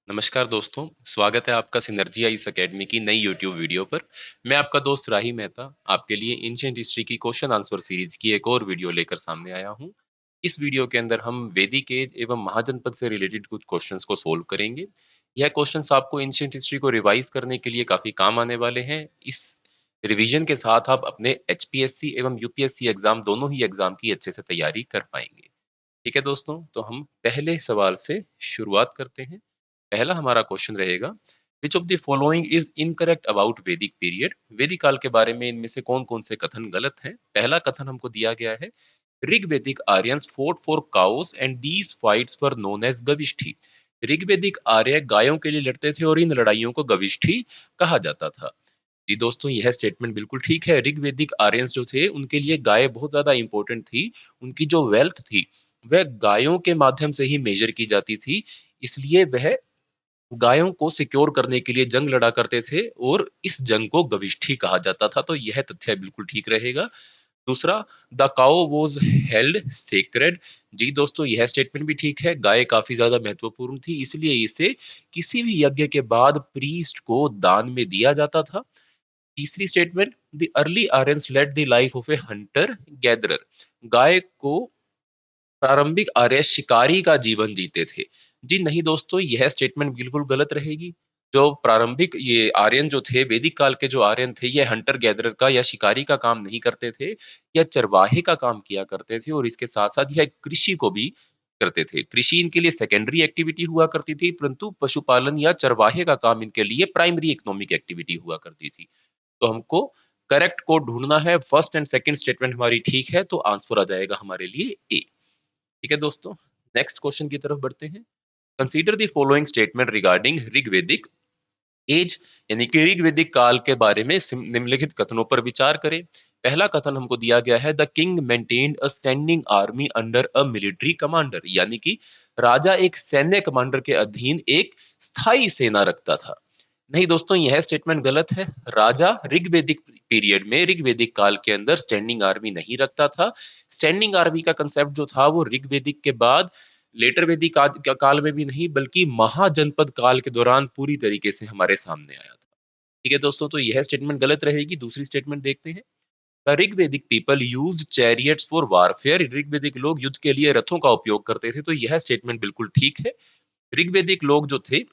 नमस्कार दोस्तों, स्वागत है आपका सिनर्जी आइस अकेडमी की नई यूट्यूब वीडियो पर। मैं आपका दोस्त राही मेहता आपके लिए एंशिएंट हिस्ट्री की क्वेश्चन आंसर सीरीज की एक और वीडियो लेकर सामने आया हूं। इस वीडियो के अंदर हम वैदिक एज एवं महाजनपद से रिलेटेड कुछ क्वेश्चंस को सोल्व करेंगे। यह क्वेश्चंस आपको एंशिएंट हिस्ट्री को रिवाइज करने के लिए काफी काम आने वाले हैं। इस रिवीजन के साथ आप अपने एचपीएससी एवं यूपीएससी एग्जाम दोनों ही एग्जाम की अच्छे से तैयारी कर पाएंगे। ठीक है दोस्तों, तो हम पहले सवाल से शुरुआत करते हैं। पहला हमारा क्वेश्चन रहेगा, विच of the following is incorrect about वैदिक पीरियड। वैदिक काल के बारे में इनमें से कौन कौन से कथन गलत हैं। पहला कथन हमको दिया गया है, Rigvedic Aryans fought for cows and these fights were known as gavishti. ऋग्वेदिक आर्य गायों के लिए लड़ते थे और इन लड़ाइयों को गविष्ठी कहा जाता था। जी दोस्तों, यह स्टेटमेंट बिल्कुल ठीक है। ऋग्वेदिक आर्यंस जो थे उनके लिए गाय बहुत ज्यादा इंपॉर्टेंट थी। उनकी जो वेल्थ थी वह गायों के माध्यम से ही मेजर की जाती थी। इसलिए वह गायों को सिक्योर करने के लिए जंग लड़ा करते थे और इस जंग को गविष्ठी कहा जाता था। तो यह तथ्य बिल्कुल ठीक रहेगा। दूसरा, the cow was held sacred. जी दोस्तों, यह स्टेटमेंट भी ठीक है। गाय काफी ज्यादा महत्वपूर्ण थी, इसलिए इसे किसी भी यज्ञ के बाद प्रीस्ट को दान में दिया जाता था। तीसरी statement, the early Aryans led the life of a hunter gatherer. गाय को प्रारंभिक आर्य शिकारी का जीवन जीते थे। जी नहीं दोस्तों, यह स्टेटमेंट बिल्कुल गलत रहेगी। जो प्रारंभिक ये आर्यन जो थे, वैदिक काल के जो आर्यन थे, ये हंटर गैदरर का या शिकारी का काम नहीं करते थे, या चरवाहे का काम किया करते थे। और इसके साथ साथ यह कृषि को भी करते थे। कृषि इनके लिए सेकेंडरी एक्टिविटी हुआ करती थी, परंतु पशुपालन या चरवाहे का काम इनके लिए प्राइमरी इकोनॉमिक एक्टिविटी हुआ करती थी। तो हमको करेक्ट को ढूंढना है। फर्स्ट एंड सेकंड स्टेटमेंट हमारी ठीक है, तो आंसर आ जाएगा हमारे लिए ए। ठीक है दोस्तों, नेक्स्ट क्वेश्चन की तरफ बढ़ते हैं। Consider the following statement regarding Rigvedic age, यानी कि ऋग्वेदिक काल के बारे में निम्नलिखित कथनों पर विचार करें। पहला कथन हमको दिया गया है, the king maintained a standing army under a military commander, यानी कि राजा एक सैन्य कमांडर के अधीन एक स्थायी सेना रखता था। नहीं दोस्तों, यह स्टेटमेंट गलत है। राजा ऋग्वेदिक पीरियड में, ऋग्वेदिक काल के अंदर स्टैंडिंग आर्मी नहीं रखता था। स्टैंडिंग आर्मी का कंसेप्ट जो था वो ऋग्वेदिक के बाद लेटर वैदिक काल में भी नहीं, बल्कि महाजनपद काल के दौरान पूरी तरीके से हमारे सामने आया था। ठीक है दोस्तों, तो यह स्टेटमेंट गलत रहेगी। दूसरी स्टेटमेंट देखते हैं। The Rigvedic people use chariots for warfare. ऋग्वेदिक लोग युद्ध के लिए रथों का उपयोग करते थे। तो यह स्टेटमेंट बिल्कुल ठीक है। ऋग्वेदिक लोग जो थे,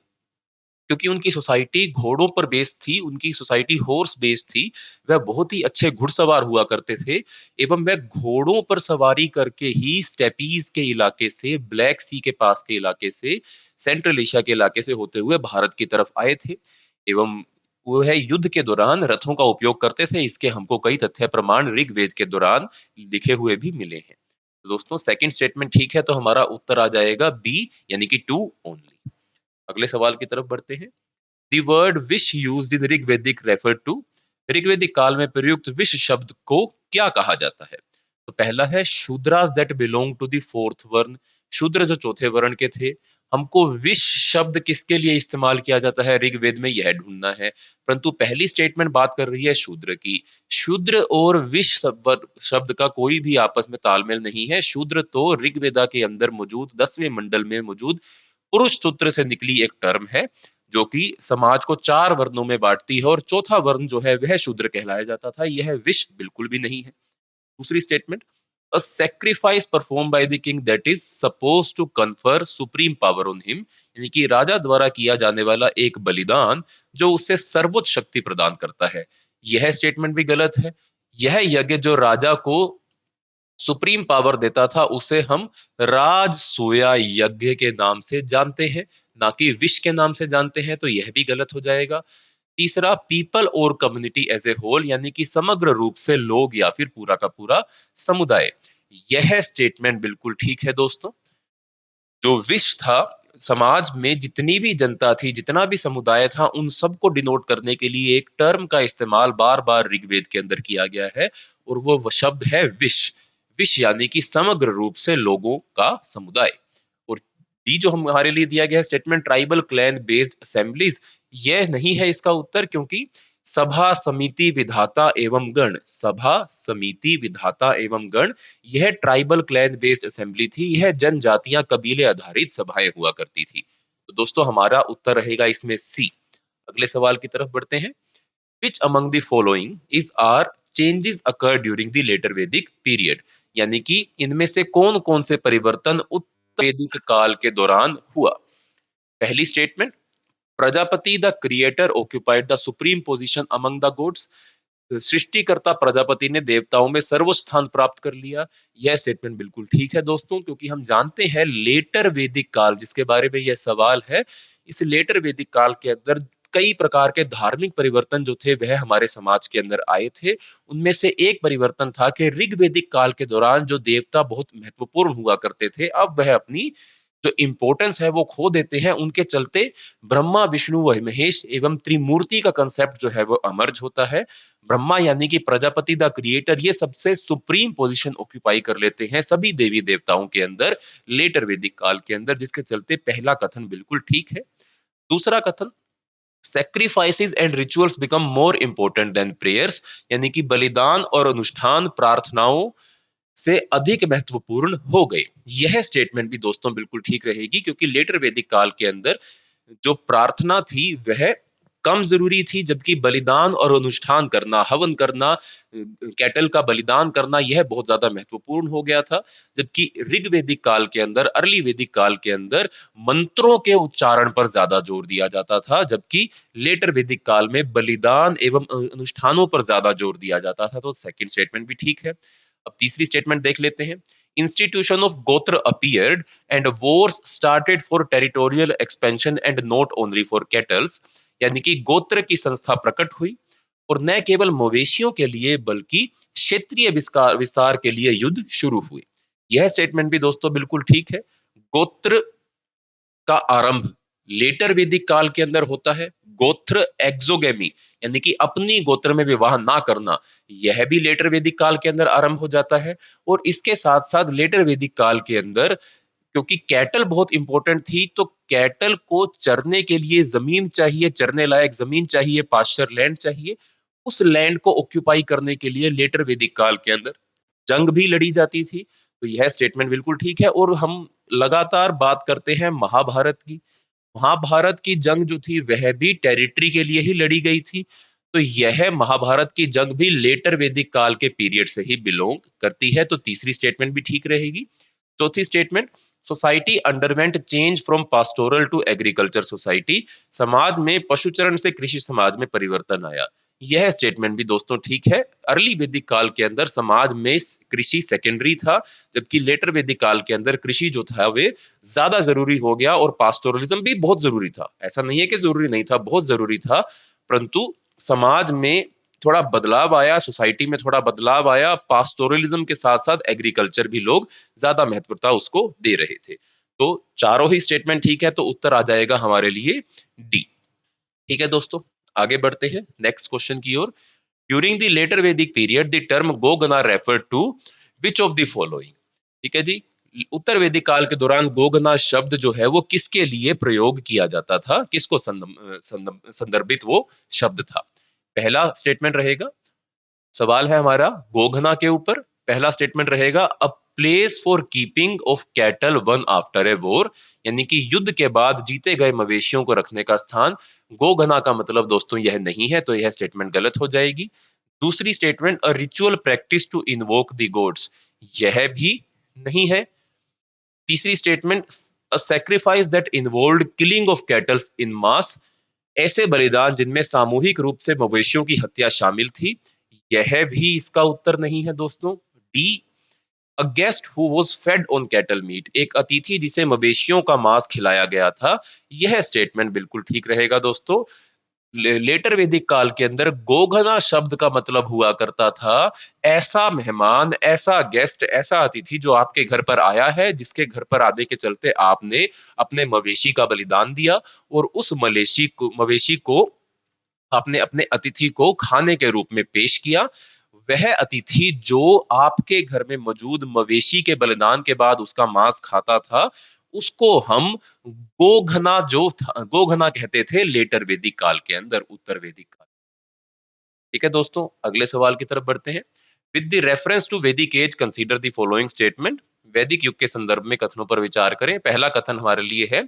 क्योंकि उनकी सोसाइटी घोड़ों पर बेस्ड थी, उनकी सोसाइटी हॉर्स बेस्ड थी, वह बहुत ही अच्छे घुड़सवार हुआ करते थे। एवं वह घोड़ों पर सवारी करके ही स्टेपीज के इलाके से, ब्लैक सी के पास के इलाके से, सेंट्रल एशिया के इलाके से होते हुए भारत की तरफ आए थे। एवं वह युद्ध के दौरान रथों का उपयोग करते थे। इसके हमको कई तथ्य प्रमाण ऋग्वेद के दौरान लिखे हुए भी मिले हैं। तो दोस्तों, सेकंड स्टेटमेंट ठीक है, तो हमारा उत्तर आ जाएगा बी, यानी कि टू ओनली। अगले सवाल की तरफ बढ़ते हैं। The word wish used in Rigvedic refer to। ऋग्वेदिक काल में प्रयुक्त विश शब्द को क्या कहा जाता है। तो पहला है, Shudras that belong to the fourth varna. शूद्र जो चौथे वर्ण के थे। हमको विश शब्द किसके लिए इस्तेमाल किया जाता है ऋग्वेद में, यह ढूंढना है। परंतु पहली स्टेटमेंट बात कर रही है शूद्र की। शूद्र और विश शब्द का कोई भी आपस में तालमेल नहीं है। शूद्र तो ऋग्वेदा के अंदर मौजूद 10वें मंडल में मौजूद पुरुष सूत्र से निकली एक टर्म है, जो कि समाज को चार वर्णों में बांटती है, और चौथा वर्ण जो है वह शूद्र कहलाया जाता था। यह विश बिल्कुल भी नहीं है। दूसरी statement, a sacrifice perform by the king that is suppose to confer supreme power on him, यानी कि राजा द्वारा किया जाने वाला एक बलिदान जो उससे सर्वोच्च शक्ति प्रदान करता है। यह स्टेटमेंट भी गलत है। यह यज्ञ जो राजा को सुप्रीम पावर देता था, उसे हम राजसूया यज्ञ के नाम से जानते हैं, ना कि विश के नाम से जानते हैं। तो यह भी गलत हो जाएगा। तीसरा, पीपल और कम्युनिटी एज ए होल, यानी कि समग्र रूप से लोग या फिर पूरा का पूरा समुदाय। यह स्टेटमेंट बिल्कुल ठीक है दोस्तों। जो विश था, समाज में जितनी भी जनता थी, जितना भी समुदाय था, उन सबको डिनोट करने के लिए एक टर्म का इस्तेमाल बार बार ऋग्वेद के अंदर किया गया है, और वो शब्द है विश। विश यानी कि समग्र रूप से लोगों का समुदाय। और डी जो हमारे लिए दिया गया है statement, tribal clan based assemblies, यह नहीं है इसका उत्तर, क्योंकि सभा समिति विधाता एवं गण, सभा समिति विधाता एवं गण, यह ट्राइबल क्लैन बेस्ड असेंबली थी। यह जनजातियां, कबीले आधारित सभाएं हुआ करती थी। तो दोस्तों हमारा उत्तर रहेगा इसमें सी। अगले सवाल की तरफ बढ़ते हैं। Which among the following is are changes occur during the later Vedic period? यानी कि इनमें से कौन कौन से परिवर्तन उत्तर वैदिक काल के दौरान हुआ। पहली statement, Prajapati the creator occupied the supreme position among the gods. सृष्टिकर्ता प्रजापति ने देवताओं में सर्वोच्च स्थान प्राप्त कर लिया। यह स्टेटमेंट बिल्कुल ठीक है दोस्तों, क्योंकि हम जानते हैं लेटर वैदिक काल जिसके बारे में यह सवाल है, इस लेटर वैदिक काल के अंदर कई प्रकार के धार्मिक परिवर्तन जो थे वह हमारे समाज के अंदर आए थे। उनमें से एक परिवर्तन था कि ऋग्वेदिक काल के दौरान जो देवता बहुत महत्वपूर्ण हुआ करते थे, अब वह अपनी जो इंपॉर्टेंस है वो खो देते हैं। उनके चलते ब्रह्मा विष्णु व महेश एवं त्रिमूर्ति का कंसेप्ट जो है वो अमर्ज होता है। ब्रह्मा यानी कि प्रजापति द क्रिएटर ये सबसे सुप्रीम पोजीशन ऑक्यूपाई कर लेते हैं सभी देवी देवताओं के अंदर लेटर वैदिक काल के अंदर, जिसके चलते पहला कथन बिल्कुल ठीक है। दूसरा कथन, sacrifices and rituals become more important than prayers, यानी कि बलिदान और अनुष्ठान प्रार्थनाओं से अधिक महत्वपूर्ण हो गए। यह स्टेटमेंट भी दोस्तों बिल्कुल ठीक रहेगी, क्योंकि लेटर वैदिक काल के अंदर जो प्रार्थना थी वह कम जरूरी थी, जबकि बलिदान और अनुष्ठान करना, हवन करना, कैटल का बलिदान करना यह बहुत ज्यादा महत्वपूर्ण हो गया था। जबकि ऋग्वेदिक काल के अंदर, अर्ली वैदिक काल के अंदर मंत्रों के उच्चारण पर ज्यादा जोर दिया जाता था, जबकि लेटर वैदिक काल में बलिदान एवं अनुष्ठानों पर ज्यादा जोर दिया जाता था। तो सेकंड स्टेटमेंट भी ठीक है। अब तीसरी स्टेटमेंट देख लेते हैं। इंस्टीट्यूशन ऑफ गोत्र appeared and Wars started for territorial expansion and not only for kettles, यानी कि गोत्र की संस्था प्रकट हुई और न केवल मवेशियों के लिए बल्कि क्षेत्रीय विस्तार विस्तार के लिए युद्ध शुरू हुए। यह स्टेटमेंट भी दोस्तों बिल्कुल ठीक है। गोत्र का आरंभ लेटर वैदिक काल के अंदर होता है। गोत्र एक्सोगेमी यानी कि अपनी गोत्र में विवाह ना करना, यह भी लेटर वैदिक काल के अंदर आरंभ हो जाता है। और इसके साथ साथ लेटर वैदिक काल के अंदर क्योंकि कैटल बहुत इंपॉर्टेंट थी, तो कैटल को चरने के लिए जमीन चाहिए, चरने लायक जमीन चाहिए, पास्चर लैंड चाहिए। उस लैंड को ऑक्यूपाई करने के लिए लेटर वैदिक काल के अंदर जंग भी लड़ी जाती थी। तो यह स्टेटमेंट बिल्कुल ठीक है। और हम लगातार बात करते हैं महाभारत की। महाभारत की जंग जो थी वह भी टेरिटरी के लिए ही लड़ी गई थी। तो यह महाभारत की जंग भी लेटर वैदिक काल के पीरियड से ही बिलोंग करती है। तो तीसरी स्टेटमेंट भी ठीक रहेगी। चौथी statement, society underwent change from pastoral to agriculture society, समाज में पशुचरण से कृषि समाज में परिवर्तन आया। यह स्टेटमेंट भी दोस्तों ठीक है। अर्ली वैदिक काल के अंदर समाज में कृषि सेकेंडरी था, जबकि लेटर वैदिक काल के अंदर कृषि जो था वे ज्यादा जरूरी हो गया और पास्टोरलिज्म भी बहुत जरूरी था। ऐसा नहीं है कि जरूरी नहीं था, बहुत जरूरी था, परंतु समाज में थोड़ा बदलाव आया, सोसाइटी में थोड़ा बदलाव आया। पास्टोरलिज्म के साथ साथ एग्रीकल्चर भी लोग ज्यादा महत्वता उसको दे रहे थे। तो चारों ही स्टेटमेंट ठीक है, तो उत्तर आ जाएगा हमारे लिए डी। ठीक है दोस्तों, आगे बढ़ते हैं नेक्स्ट क्वेश्चन की ओर। During the later Vedic period the term goghna refer to which of the following. ठीक है जी, उत्तर वैदिक काल के दौरान गोगना शब्द जो है वो किसके लिए प्रयोग किया जाता था, किसको संदर्भित वो शब्द था। पहला स्टेटमेंट रहेगा, सवाल है हमारा गोघना के ऊपर। पहला स्टेटमेंट रहेगा a place for keeping of cattle one after a war, यानी कि युद्ध के बाद जीते गए मवेशियों को रखने का स्थान। गोघना का मतलब दोस्तों यह नहीं है, तो यह स्टेटमेंट गलत हो जाएगी। दूसरी statement a ritual practice to invoke the gods, यह भी नहीं है। तीसरी statement a sacrifice that involved killing of cattles in mass, ऐसे बलिदान जिनमें सामूहिक रूप से मवेशियों की हत्या शामिल थी। यह भी इसका उत्तर नहीं है दोस्तों। D, a guest who was fed on cattle meat, एक अतिथि जिसे मवेशियों का मांस खिलाया गया था। यह स्टेटमेंट बिल्कुल ठीक रहेगा दोस्तों। लेटर वैदिक काल के अंदर गोघना शब्द का मतलब हुआ करता था ऐसा मेहमान, ऐसा गेस्ट, ऐसा अतिथि जो आपके घर पर आया है, जिसके घर पर आने के चलते आपने अपने मवेशी का बलिदान दिया और उस मवेशी को आपने अपने अतिथि को खाने के रूप में पेश किया। वह अतिथि जो आपके घर में मौजूद मवेशी के बलिदान के बाद उसका मांस खाता था, उसको हम गोघना जो था, गोघना कहते थे लेटर वैदिक काल के अंदर, उत्तर वैदिक काल। ठीक है दोस्तों, अगले सवाल की तरफ बढ़ते हैं। With the reference to Vedic age consider the following statement, वैदिक युग के संदर्भ में कथनों पर विचार करें। पहला कथन हमारे लिए है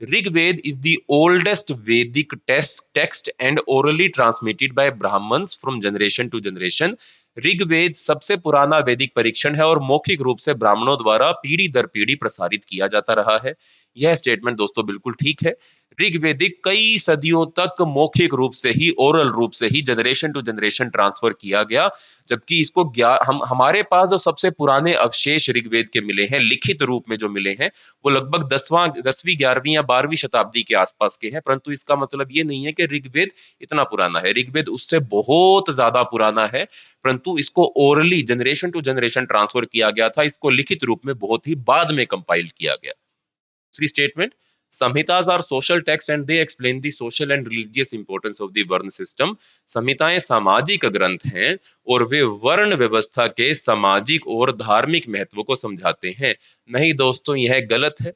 Rigveda is the oldest Vedic text and orally transmitted by Brahmins from generation to generation. Rigveda सबसे पुराना वैदिक परीक्षण है और मौखिक रूप से ब्राह्मणों द्वारा पीढ़ी दर पीढ़ी प्रसारित किया जाता रहा है। यह स्टेटमेंट दोस्तों बिल्कुल ठीक है। ऋग्वेदिक कई सदियों तक मौखिक रूप से ही, ओरल रूप से ही जनरेशन टू जनरेशन ट्रांसफर किया गया, जबकि इसको हम हमारे पास जो सबसे पुराने अवशेष ऋग्वेद के मिले हैं, लिखित रूप में जो मिले हैं, वो लगभग 10वीं 11वीं या 12वीं शताब्दी के आसपास के हैं। परंतु इसका मतलब ये नहीं है कि ऋग्वेद इतना पुराना है। ऋग्वेद उससे बहुत ज्यादा पुराना है, परंतु इसको orally generation to generation transfer किया गया था। इसको लिखित रूप में बहुत ही बाद में कंपाइल किया गया। दूसरी statement, Samhitas are social text and they explain the social and religious importance of the varna system. संहिताएं सामाजिक ग्रंथ हैं और वे वर्ण व्यवस्था के सामाजिक और धार्मिक महत्व को समझाते हैं। नहीं दोस्तों, यह गलत है,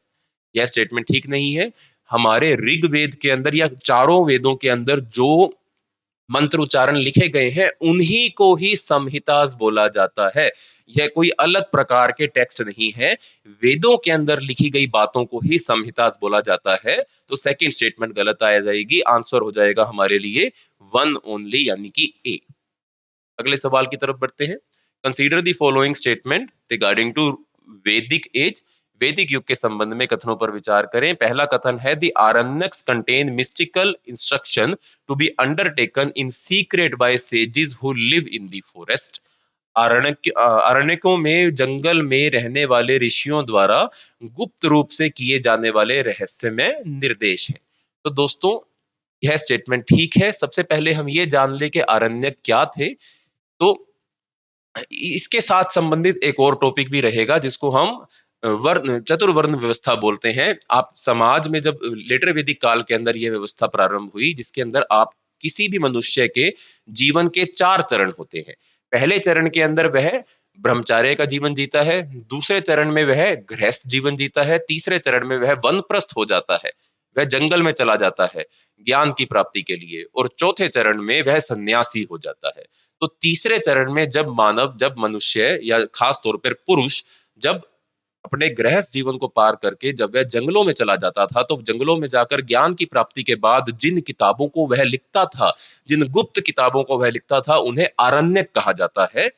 यह स्टेटमेंट ठीक नहीं है। हमारे ऋग्वेद के अंदर या चारों वेदों के अंदर जो मंत्र उच्चारण लिखे गए हैं, उन्हीं को ही संहितास बोला जाता है। यह कोई अलग प्रकार के टेक्स्ट नहीं है। वेदों के अंदर लिखी गई बातों को ही संहितास बोला जाता है। तो सेकंड स्टेटमेंट गलत आ जाएगी। आंसर हो जाएगा हमारे लिए वन ओनली, यानी कि ए। अगले सवाल की तरफ बढ़ते हैं। Consider the following statement regarding to Vedic age. वैदिक युग के संबंध में कथनों पर विचार करें। पहला कथन है, the Aranyakas contain mystical instruction to be undertaken in secret by sages who live in the forest. अरण्यकों में, जंगल में रहने वाले ऋषियों द्वारा गुप्त रूप से किए जाने वाले रहस्यमय निर्देश हैं। तो दोस्तों, यह स्टेटमेंट ठीक है। सबसे पहले हम ये जान ले कि आरण्यक क्या थे। तो इसके साथ संबंधित एक और टॉपिक भी रहेगा, जिसको हम वर्ण चतुर्वर्ण व्यवस्था बोलते हैं। आप समाज में जब लेटर वैदिक काल के अंदर यह व्यवस्था प्रारंभ हुई, जिसके अंदर आप किसी भी मनुष्य के जीवन के 4 चरण होते हैं। पहले चरण के अंदर वह ब्रह्मचार्य का जीवन जीता है, दूसरे चरण में वह गृहस्थ जीवन जीता है, तीसरे चरण में वह वनप्रस्थ हो जाता है, वह जंगल में चला जाता है ज्ञान की प्राप्ति के लिए, और चौथे चरण में वह सन्यासी हो जाता है। तो तीसरे चरण में जब मनुष्य या खास तौर पर पुरुष जब अपने गृहस्थ जीवन को पार करके जब वह जंगलों में चला जाता था, तो जंगलों में जाकर ज्ञान की प्राप्ति के बाद जिन किताबों को वह लिखता था, जिन गुप्त किताबों को वह लिखता था, उन्हें आरण्यक कहा जाता है।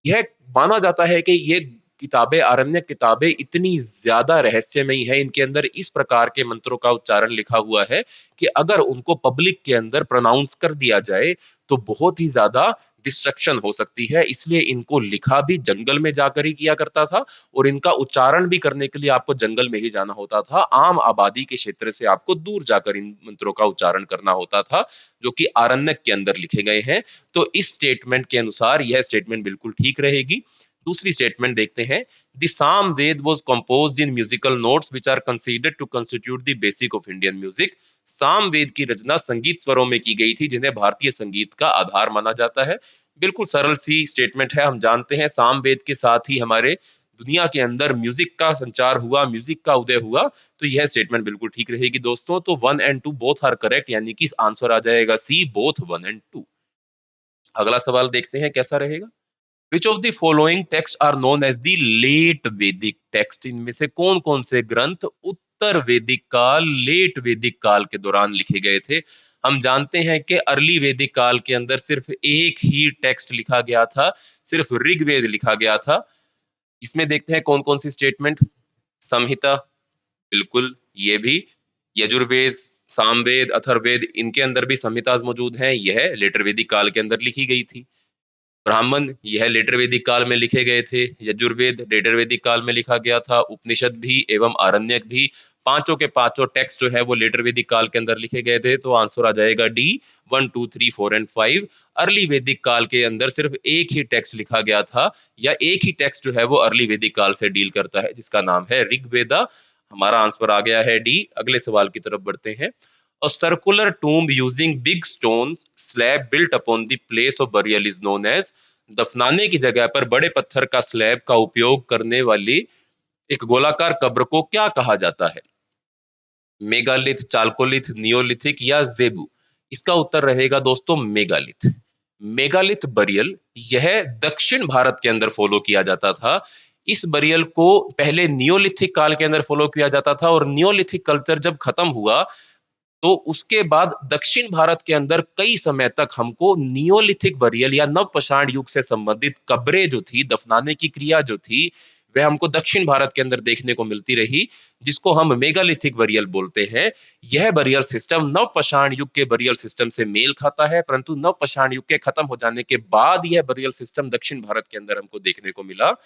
यह माना जाता है कि ये किताबें, आरण्यक किताबें इतनी ज्यादा रहस्यमयी है, इनके अंदर इस प्रकार के मंत्रों का उच्चारण लिखा हुआ है कि अगर उनको पब्लिक के अंदर प्रोनाउंस कर दिया जाए तो बहुत ही ज्यादा डिस्ट्रक्शन हो सकती है। इसलिए इनको लिखा भी जंगल में जाकर ही किया करता था, और इनका उच्चारण भी करने के लिए आपको जंगल में ही जाना होता था। आम आबादी के क्षेत्र से आपको दूर जाकर इन मंत्रों का उच्चारण करना होता था, जो कि आरण्यक के अंदर लिखे गए हैं। तो इस स्टेटमेंट के अनुसार यह स्टेटमेंट बिल्कुल ठीक रहेगी। दूसरी स्टेटमेंट देखते हैं। The Sama Veda was composed in musical notes which are considered to constitute the basic of Indian music. Sama Veda की रचना संगीत स्वरों में की गई थी, जिन्हें भारतीय संगीत का आधार माना जाता है। बिल्कुल सरल सी स्टेटमेंट है। हम जानते हैं साम वेद के साथ ही हमारे दुनिया के अंदर म्यूजिक का संचार हुआ, म्यूजिक का उदय हुआ। तो यह स्टेटमेंट बिल्कुल ठीक रहेगी दोस्तों। तो 1 एंड 2 बोथ आर करेक्ट, यानी कि आंसर आ जाएगा सी, बोथ 1 एंड 2। अगला सवाल देखते हैं कैसा रहेगा। Which of the following texts are known as the late Vedic text? इनमें से कौन कौन से ग्रंथ उत्तर वैदिक काल, लेट वैदिक काल के दौरान लिखे गए थे? हम जानते हैं कि अर्ली वैदिक काल के अंदर सिर्फ एक ही टेक्स्ट लिखा गया था, सिर्फ ऋग्वेद लिखा गया था। इसमें देखते हैं कौन कौन सी स्टेटमेंट। संहिता, बिल्कुल ये भी। यजुर्वेद, सामवेद, अथर्ववेद, इनके अंदर भी संहिताज मौजूद हैं। यह लेटर वैदिक काल के अंदर लिखी गई थी। ब्राह्मण, यह लेटर वैदिक काल में लिखे गए थे। यजुर्वेद लेटर वैदिक काल में लिखा गया था। उपनिषद भी एवं आरण्यक भी, पांचों के पांचों टेक्स्ट जो है वो लेटर वैदिक काल के अंदर लिखे गए थे। तो आंसर आ जाएगा डी, 1 2 3 4 एंड 5। अर्ली वैदिक काल के अंदर सिर्फ एक ही टेक्स्ट लिखा गया था, या एक ही टेक्स्ट जो है वो अर्ली वैदिक काल से डील करता है, जिसका नाम है ऋग्वेदा। हमारा आंसर आ गया है डी। अगले सवाल की तरफ बढ़ते हैं। A circular tomb using big stones slab built upon the place of burial is known as। दफनाने की जगह पर बड़े पत्थर का स्लैब का उपयोग करने वाली एक गोलाकार कब्र को क्या कहा जाता है? मेगालिथ, चाल्कोलिथ, नियोलिथिक या जेबू? इसका उत्तर रहेगा दोस्तों मेगालिथ। मेगालिथ बरियल, यह दक्षिण भारत के अंदर फॉलो किया जाता था। इस बरियल को पहले नियोलिथिक काल के अंदर फॉलो किया जाता था, और नियोलिथिक कल्चर जब खत्म हुआ तो उसके बाद दक्षिण भारत के अंदर कई समय तक हमको नियोलिथिक बरियल या नवपाषाण युग से संबंधित कब्रें जो थी, दफनाने की क्रिया जो थी, वह हमको दक्षिण भारत के अंदर देखने को मिलती रही, जिसको हम मेगालिथिक बरियल बोलते हैं। यह बरियल सिस्टम नवपाषाण युग के बरियल सिस्टम से मेल खाता है, परंतु नवपाषाण युग के खत्म हो जाने के बाद यह बरियल सिस्टम दक्षिण भारत के अंदर हमको देखने को मिला।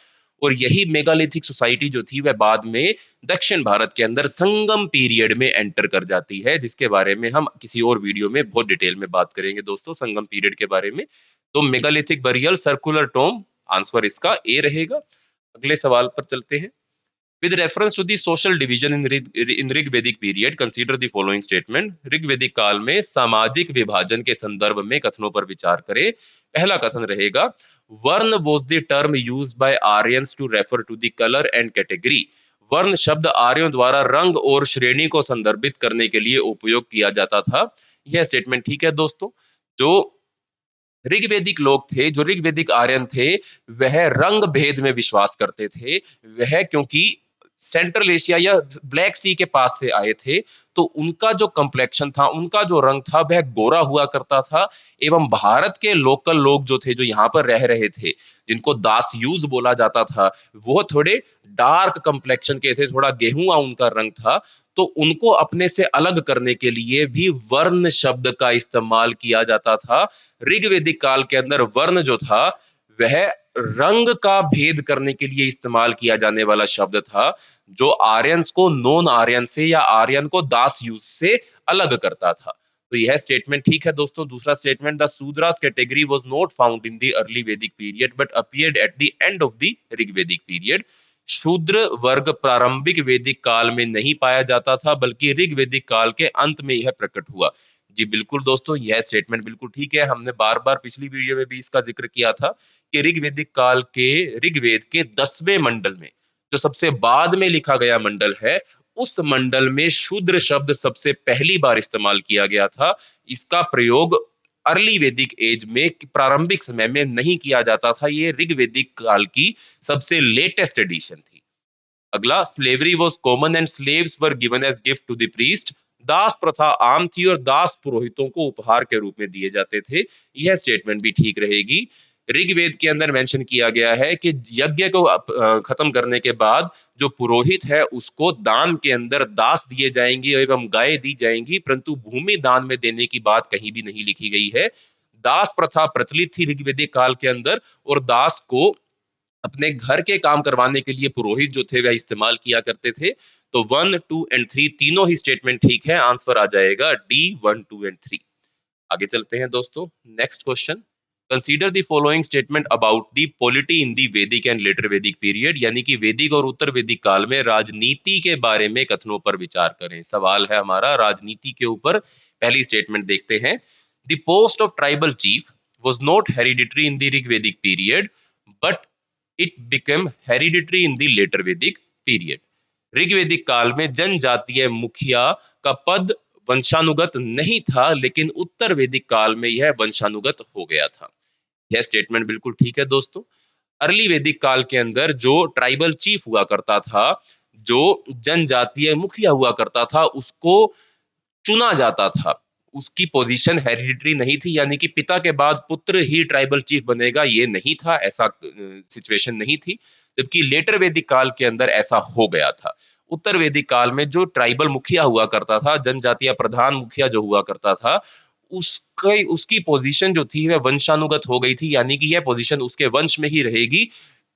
और यही मेगालिथिक सोसाइटी जो थी वह बाद में दक्षिण भारत के अंदर संगम पीरियड में एंटर कर जाती है, जिसके बारे में हम किसी और वीडियो में बहुत डिटेल में बात करेंगे दोस्तों, संगम पीरियड के बारे में। तो megalithic burial circular tomb, answer इसका ए रहेगा। अगले सवाल पर चलते हैं। With reference to the social division in Rigvedic period, consider the following statement. ऋग्वेदिक काल में सामाजिक विभाजन के संदर्भ में कथनों पर विचार करें। पहला कथन रहेगा, वर्ण was the term used by Aryans to refer to the color and category. वर्ण शब्द आर्यों द्वारा रंग और श्रेणी को संदर्भित करने के लिए उपयोग किया जाता था। यह स्टेटमेंट ठीक है दोस्तों। जो ऋग्वेदिक लोग थे, जो ऋग्वेदिक आर्यन थे, वह रंग भेद में विश्वास करते थे। वह क्योंकि सेंट्रल एशिया या ब्लैक सी के पास से आए थे, तो उनका जो कम्प्लेक्शन था, उनका जो रंग था, वह गोरा हुआ करता था। एवं भारत के लोकल लोग जो थे, जो यहाँ पर रह रहे थे, जिनको दासयूज बोला जाता था, वो थोड़े डार्क कम्प्लेक्शन के थे, थोड़ा गेहुआ उनका रंग था। तो उनको अपने से अलग करने के लिए भी वर्ण शब्द का इस्तेमाल किया जाता था। ऋग्वेदिक काल के अंदर वर्ण जो था, वह रंग का भेद करने के लिए इस्तेमाल किया जाने वाला शब्द था, जो आर्यंस को नॉन आर्यन से या आर्यन को दास यूज से अलग करता था। तो यह स्टेटमेंट ठीक है दोस्तों। दूसरा statement, the Shudras category was not found in the early Vedic period but appeared at the end of the Rigvedic period. शूद्र वर्ग प्रारंभिक वैदिक काल में नहीं पाया जाता था, बल्कि ऋग्वेदिक काल के अंत में यह प्रकट हुआ। जी बिल्कुल दोस्तों, यह स्टेटमेंट बिल्कुल ठीक है। हमने बार बार पिछली वीडियो में भी इसका जिक्र किया था कि ऋग्वेदिक काल के ऋग्वेद के 10वें मंडल में, जो सबसे बाद में लिखा गया मंडल है, उस मंडल में शूद्र शब्द सबसे पहली बार इस्तेमाल किया गया था। इसका प्रयोग अर्ली वैदिक एज में, प्रारंभिक समय में नहीं किया जाता था। ये ऋग्वेदिक काल की सबसे लेटेस्ट एडिशन थी। अगला, slavery was common and slaves were given as gift to the priest. दास प्रथा आम थी और दास पुरोहितों को उपहार के रूप में दिए जाते थे। यह स्टेटमेंट भी ठीक रहेगी। ऋग्वेद के अंदर मेंशन किया गया है कि यज्ञ को खत्म करने के बाद जो पुरोहित है, उसको दान के अंदर दास दिए जाएंगे एवं गाय दी जाएंगी, परंतु भूमि दान में देने की बात कहीं भी नहीं लिखी गई है। दास प्रथा प्रचलित थी ऋग्वेदिक काल के अंदर, और दास को अपने घर के काम करवाने के लिए पुरोहित जो थे वह इस्तेमाल किया करते थे। तो 1, 2 एंड 3 तीनों ही स्टेटमेंट ठीक है। आंसर आ जाएगा डी, 1, 2 एंड 3। आगे चलते हैं दोस्तों। Next question, consider the following statement about the polity in the वैदिक एंड लेटर वैदिक पीरियड। यानी कि वैदिक और उत्तर वैदिक काल में राजनीति के बारे में कथनों पर विचार करें। सवाल है हमारा राजनीति के ऊपर। पहली स्टेटमेंट देखते हैं, the post of tribal chief was not hereditary in the Rigvedic period, but it became hereditary in the later Vedic period. ऋग्वेदिक काल में जनजातीय मुखिया का पद वंशानुगत नहीं था, लेकिन उत्तर वैदिक काल में यह वंशानुगत हो गया था। यह स्टेटमेंट बिल्कुल ठीक है दोस्तों। अर्ली वैदिक काल के अंदर जो ट्राइबल चीफ हुआ करता था, जो जनजातीय मुखिया हुआ करता था, उसको चुना जाता था। उसकी पोजीशन हेरिडिटरी नहीं थी, यानी कि पिता के बाद पुत्र ही ट्राइबल चीफ बनेगा, ये नहीं था, ऐसा सिचुएशन नहीं थी। जबकि लेटर वैदिक काल के अंदर ऐसा हो गया था। उत्तर वैदिक काल में जो ट्राइबल मुखिया हुआ करता था, जनजातीय प्रधान मुखिया जो हुआ करता था, उसकी उसकी पोजीशन जो थी वह वंशानुगत हो गई थी, यानी कि यह पोजीशन उसके वंश में ही रहेगी।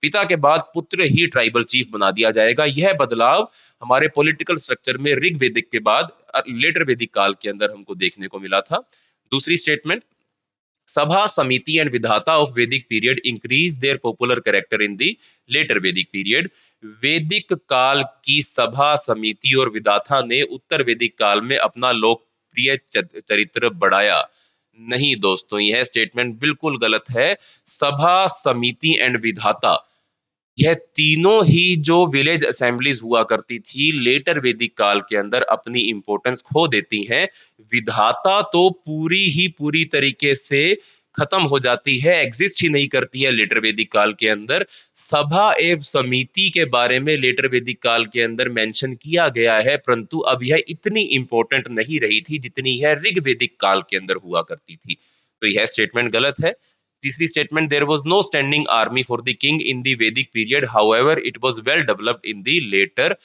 पिता के बाद पुत्र ही ट्राइबल चीफ बना दिया जाएगा। यह बदलाव हमारे पॉलिटिकल स्ट्रक्चर में ऋग्वेदिक के बाद लेटर वैदिक काल के अंदर हमको देखने को मिला था। दूसरी स्टेटमेंट, सभा समिति and Vidatha of Vedic period increase their popular character in the later Vedic period. वैदिक काल की सभा समिति और विधाता ने उत्तर वैदिक काल में अपना लोकप्रिय चरित्र बढ़ाया। नहीं दोस्तों, यह स्टेटमेंट बिल्कुल गलत है। सभा समिति एंड विधाता, यह तीनों ही जो विलेज असेंबलीज हुआ करती थी, लेटर वैदिक काल के अंदर अपनी इंपॉर्टेंस खो देती हैं। विधाता तो पूरी ही पूरी तरीके से खत्म हो जाती है, एग्जिस्ट ही नहीं करती है लेटर वैदिक काल के अंदर। सभा एवं समिति के बारे में लेटर वैदिक काल के अंदर मेंशन किया गया है, परंतु अब यह इतनी इंपॉर्टेंट नहीं रही थी जितनी यह ऋग वैदिक काल के अंदर हुआ करती थी। तो यह स्टेटमेंट गलत है। तीसरी statement, there was no standing army for the king in the Vedic period, however it was well developed in the later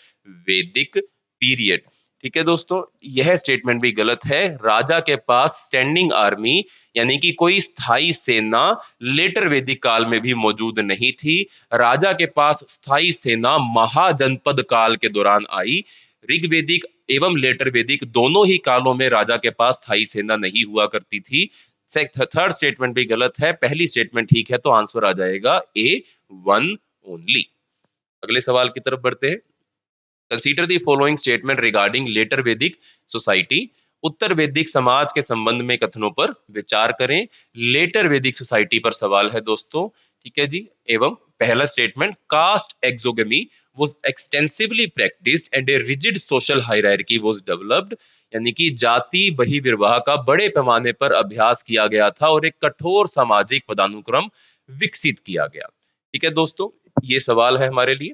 Vedic period. ठीक है दोस्तों, यह स्टेटमेंट भी गलत है। राजा के पास स्टैंडिंग आर्मी यानी कि कोई स्थायी सेना लेटर वैदिक काल में भी मौजूद नहीं थी। राजा के पास स्थायी सेना महाजनपद काल के दौरान आई। ऋग्वेदिक एवं लेटर वैदिक दोनों ही कालों में राजा के पास स्थायी सेना नहीं हुआ करती थी। थर्ड स्टेटमेंट भी गलत है। पहली स्टेटमेंट ठीक है, तो आंसर आ जाएगा ए, वन ओनली। अगले सवाल की तरफ बढ़ते हैं। Consider the following statement regarding later Vedic society. उत्तर वैदिक समाज के संबंध में कथनों पर विचार करें। लेटर वैदिक सोसाइटी पर सवाल है दोस्तों। ठीक है जी। एवं पहला statement, caste exogamy was extensively practiced and a rigid social hierarchy was developed, यानी कि जाति बहिर्वाह का बड़े पैमाने पर अभ्यास किया गया था और एक कठोर सामाजिक पदानुक्रम विकसित किया गया। ठीक है दोस्तों, ये सवाल है हमारे लिए।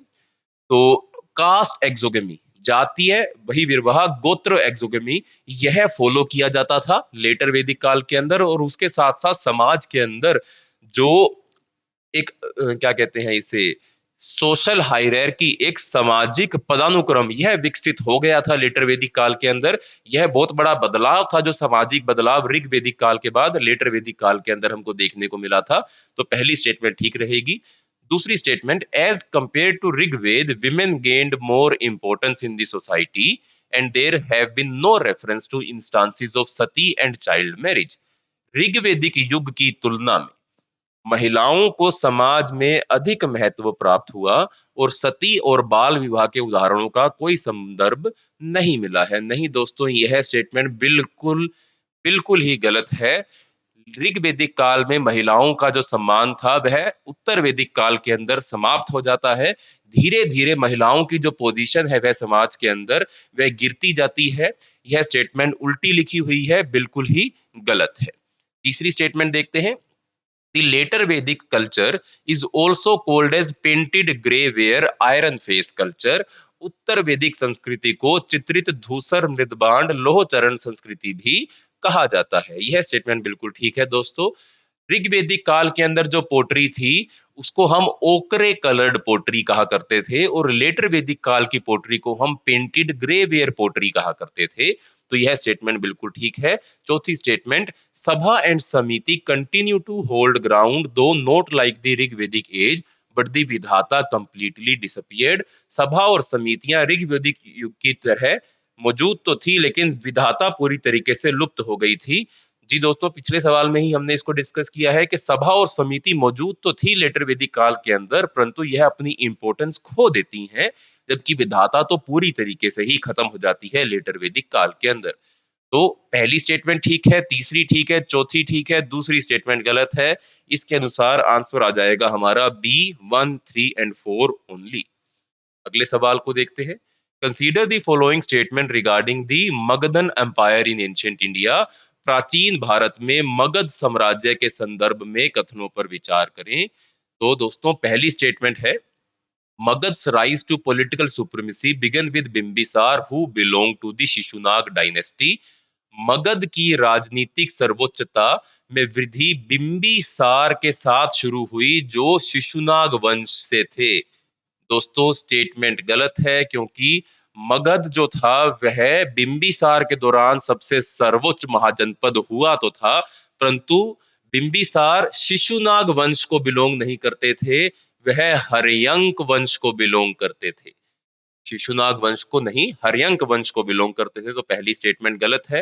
तो कास्ट एक्सोगमी, जातीय बहिर्वाह, गोत्र एक्सोगमी, यह फॉलो किया जाता था लेटर वैदिक काल के अंदर, और उसके साथ साथ समाज के अंदर जो एक क्या कहते हैं इसे, सोशल हायरार्की, एक सामाजिक पदानुक्रम, यह विकसित हो गया था लेटर वैदिक काल के अंदर। यह बहुत बड़ा बदलाव था, जो सामाजिक बदलाव ऋग वैदिक काल के बाद लेटर वैदिक काल के अंदर हमको देखने को मिला था। तो पहली स्टेटमेंट ठीक रहेगी। दूसरी statement, as compared to Rigveda women gained more importance in the society and there have been no reference to instances of sati and child marriage. ऋग्वेदिक युग की तुलना में महिलाओं को समाज में अधिक महत्व प्राप्त हुआ और सती और बाल विवाह के उदाहरणों का कोई संदर्भ नहीं मिला है। नहीं दोस्तों, यह स्टेटमेंट बिल्कुल बिल्कुल ही गलत है। ऋग वैदिक काल में महिलाओं का जो सम्मान था वह उत्तर वैदिक काल के अंदर समाप्त हो जाता है। धीरे धीरे महिलाओं की जो पोजीशन है वह समाज के अंदर वह गिरती जाती है। यह स्टेटमेंट उल्टी लिखी हुई है, बिल्कुल ही गलत है। तीसरी स्टेटमेंट देखते हैं। The later Vedic culture is also called as painted grey ware iron face culture. उत्तर वैदिक संस्कृति को चित्रित धूसर मृदबांड लोह चरण संस्कृति भी कहा जाता है। यह स्टेटमेंट बिल्कुल ठीक है दोस्तों। ऋग्वेदिक काल के अंदर जो पोट्री थी उसको हम ओकरे कलर्ड पोट्री कहा करते थे, और लेटर वैदिक काल की पोट्री को हम पेंटेड ग्रे वेयर पोट्री कहा करते थे। तो यह स्टेटमेंट बिल्कुल ठीक है। चौथी statement, Sabha and Samiti continue to hold ground though not like the Rigvedic age but the Vidatha completely disappeared. सभा और समितियां ऋग्वेदिक युग की तरह मौजूद तो थी, लेकिन विधाता पूरी तरीके से लुप्त हो गई थी। जी दोस्तों, पिछले सवाल में ही हमने इसको डिस्कस किया है कि सभा और समिति मौजूद तो थी लेटर वैदिक काल के अंदर, परंतु यह अपनी इंपॉर्टेंस खो देती हैं, जबकि विधाता तो पूरी तरीके से ही खत्म हो जाती है लेटर वैदिक काल के अंदर। तो पहली स्टेटमेंट ठीक है, तीसरी ठीक है, चौथी ठीक है, दूसरी स्टेटमेंट गलत है। इसके अनुसार आंसर आ जाएगा हमारा बी, 1, 3 एंड 4 ओनली। अगले सवाल को देखते हैं। Consider the following statement regarding the Magadhan empire in ancient India. प्राचीन भारत में मगध साम्राज्य के संदर्भ में कथनों पर विचार करें। तो दोस्तों, पहली स्टेटमेंट है, Magad's rise to political supremacy began with Bimbisar, who belonged to the Shishunaga dynasty. Magadha की राजनीतिक सर्वोच्चता में वृद्धि बिंबिसार के साथ शुरू हुई, जो शिशुनाग वंश से थे। दोस्तों, स्टेटमेंट गलत है, क्योंकि मगध जो था वह बिंबिसार के दौरान सबसे सर्वोच्च महाजनपद हुआ तो था, परंतु बिंबिसार शिशुनाग वंश को बिलोंग नहीं करते थे, वह हर्यंक वंश को बिलोंग करते थे। शिशुनाग वंश को नहीं, हर्यंक वंश को बिलोंग करते थे। तो पहली स्टेटमेंट गलत है।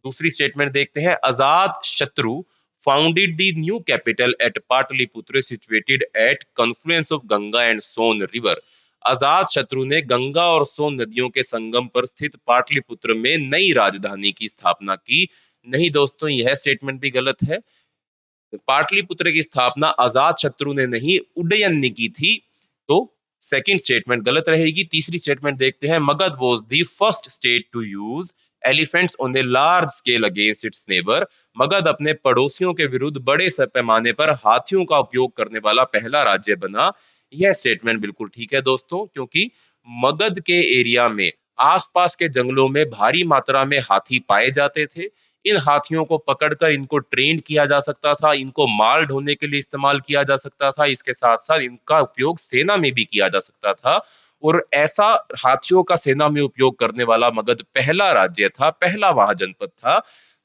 दूसरी स्टेटमेंट देखते हैं। Ajatashatru founded the new capital at Pataliputra situated at confluence of Ganga and Son river. Ajatashatru ने गंगा और सोन नदियों के संगम पर स्थित पाटलिपुत्र में नई राजधानी की स्थापना की। नहीं दोस्तों, यह स्टेटमेंट भी गलत है। पाटलिपुत्र की स्थापना अजात शत्रु ने नहीं, उदयन ने की थी। तो सेकंड स्टेटमेंट गलत रहेगी। तीसरी स्टेटमेंट देखते हैं। Magadha was the first state to use elephants on a large scale against its neighbour. Magadha अपने पड़ोसियों के विरुद्ध बड़े पैमाने पर हाथियों का उपयोग करने वाला पहला राज्य बना। यह स्टेटमेंट बिल्कुल ठीक है दोस्तों, क्योंकि मगध के एरिया में आसपास के जंगलों में भारी मात्रा में हाथी पाए जाते थे। इन हाथियों को पकड़कर इनको ट्रेन किया जा सकता था, इनको माल ढोने के लिए इस्तेमाल किया जा सकता था, इसके साथ साथ इनका उपयोग सेना में भी किया जा सकता था। और ऐसा हाथियों का सेना में उपयोग करने वाला मगध पहला राज्य था, पहला महाजनपद था।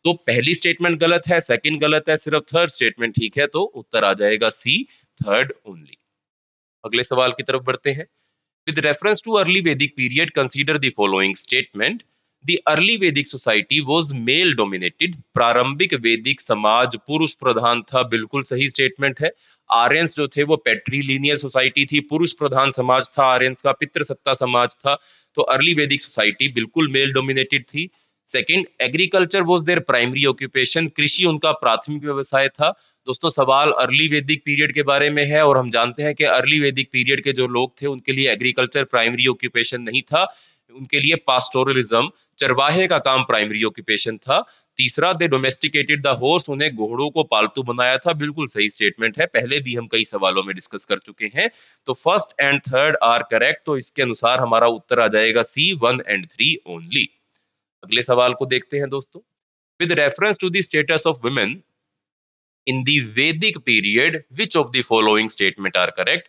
तो पहली स्टेटमेंट गलत है, सेकंड गलत है, सिर्फ थर्ड स्टेटमेंट ठीक है, तो उत्तर आ जाएगा सी, थर्ड ओनली। अगले सवाल की तरफ बढ़ते हैं। With reference to early Vedic period, consider the following statement. The early Vedic society was male dominated. प्रारंभिक वैदिक समाज पुरुष प्रधान था, बिल्कुल सही स्टेटमेंट है। आर्यंस जो थे वो पेट्रीलिनियल सोसाइटी थी, पुरुष प्रधान समाज था आर्यंस का, पितृसत्ता समाज था। तो अर्ली वैदिक सोसाइटी बिल्कुल मेल डोमिनेटेड थी। Second, agriculture was there primary occupation. कृषि उनका प्राथमिक व्यवसाय था। दोस्तों सवाल अर्ली वैदिक पीरियड के बारे में है और हम जानते हैं कि अर्ली वैदिक पीरियड के जो लोग थे उनके लिए एग्रीकल्चर प्राइमरी ऑक्यूपेशन नहीं था, उनके लिए पास्टोरलिज्म, चरवाहे का काम प्राइमरी ऑक्यूपेशन था। तीसरा, दे डोमेस्टिकेटेड द हॉर्स, उन्हें घोड़ों को पालतू बनाया था, बिल्कुल सही स्टेटमेंट है, पहले भी हम कई सवालों में डिस्कस कर चुके हैं। तो first and third are correct, तो इसके अनुसार हमारा उत्तर आ जाएगा सी, 1 and 3 ओनली। अगले सवाल को देखते हैं दोस्तों। With reference to the status of women in the Vedic period which of the following statement are correct.